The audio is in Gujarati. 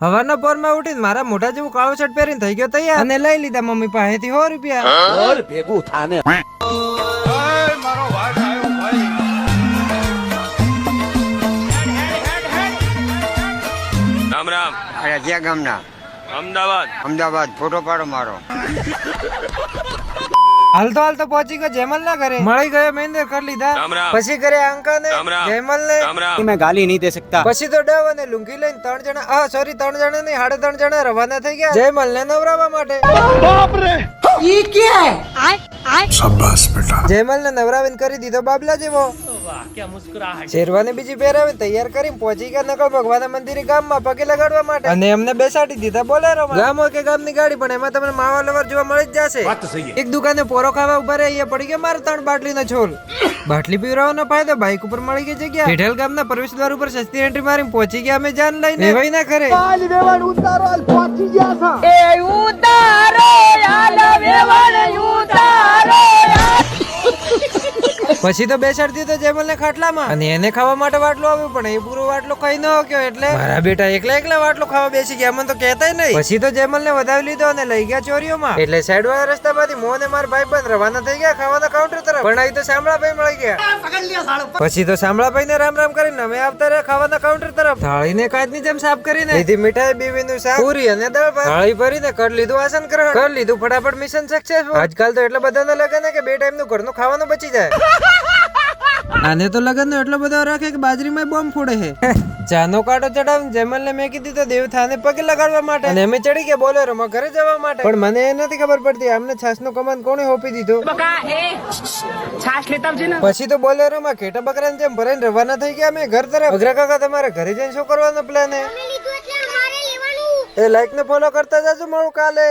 હવારના પોરમાં ઉઠીને મારા મોઢા જેવું કાળો શર્ટ પહેરીને થઈ ગયો તૈયાર અને લઈ લીધા મમ્મી પાસેથી 100 રૂપિયા. ભેગું થાને રામ રામ. અરે ક્યાં ગામના? અમદાવાદ. અમદાવાદ. ફોટો પાડો મારો. હાલતો પહોંચી ગયો જેમલ ના ઘરે. મળી ગયો મહેન્દ્ર કરી લીધા. રામ રામ. પછી કરે અંકા ને રામ રામ. જેમલ ને. રામ રામ. मैं गाली नहीं दे सकता. પછી તો ડવ અને લુંગી લઈને 3 જણા 3 જણા નહીં 3.5 જણા રવાના થઈ ગયા જેમલ ને નવરાવા માટે. જેમલ ને નવરાવીને કરી દીધો બાબલા જેવો. શેરવાની બીજી પહેરાવીને તૈયાર કરીને પહોંચી ગયા નકલ ભગવાન મંદિરે ગામમાં પગે લગાડવા માટે અને એમને બેસાડી દીધા બોલેરોમાં. ગામ હોય કે ગામની ગાડી પણ એમાં તમને માવા લવર જોવા મળી જ જશે. એક દુકાને પોરો ખાવા ઉભા રહે અહીંયા પડી ગયા મારા 3 બાટલીનો છોલ. બાટલી પીવરાવાનો ફાયદો બાઈક ઉપર મળી ગઈ જગ્યા. હેઠળ ગામના પ્રવેશ દ્વાર ઉપર સસ્તી એન્ટ્રી મારીને પહોંચી ગયા અમે જાન લઈને વેવાઈ ના કરે. પછી તો બેસાડી દીધો જેમલ ને ખાટલામાં અને એને ખાવા માટે વાટલો આવ્યો પણ એ પૂરો વાટલો ખાઈ ન શક્યો એટલે મારા બેટા એકલા વાટલો ખાવા બેસી ગયા મને તો કહેતાય નહીં. પછી તો જેમલ ને વધાવી લીધો અને લઈ ગયા ચોરીઓમાં એટલે સાઈડ વાળા રસ્તામાંથી મોહ ને મારા ભાઈ બંધ રવાના થઈ ગયા ખાવાના કાઉન્ટર તરફ. પણ અહીં તો શામળાભાઈ મળી ગયા. પછી તો શામળાભાઈ ને રામ રામ કરીને અમે આવતા રહ્યા ખાવાના કાઉન્ટર તરફ. થાળીને કાચની જેમ સાફ કરીને લીધી મીઠાઈ બીવીનું શાક પૂરી અને દાળ ભાત. થાળી ભરીને કરી લીધું આસન ગ્રહણ કરી લીધું ફટાફટ મિશન સક્સેસફુલ. આજકાલ તો એટલા બધાના લગન કે 2 ટાઈમ નું ઘરનું ખાવાનું બચી જાય. આને તો લગન નો એટલો બધો રાખે કે બાજરીમાં બોમ્બ ફોડે છે. ચાનો કાંટો ચડાવીને જેમલ ને મેં કીધી તો દેવથાને પગે લગાડવા માટે અને અમે ચડી ગયા બોલેરોમાં ઘરે જવા માટે. પણ મને એ નથી ખબર પડતી આમને છાસ નો કમાન કોણે હોપી દીધો. પછી તો બોલેરોમાં ઘેટા બકરાને જેમ ભરાઈને રવાના થઈ ગયા અમે ઘર તરફ. અગ્રા કાકા તમારે ઘરે જઈને શું કરવાનો પ્લાન હે? એ લાઈક ને ફોલો કરતા જાજો મળું કાલે.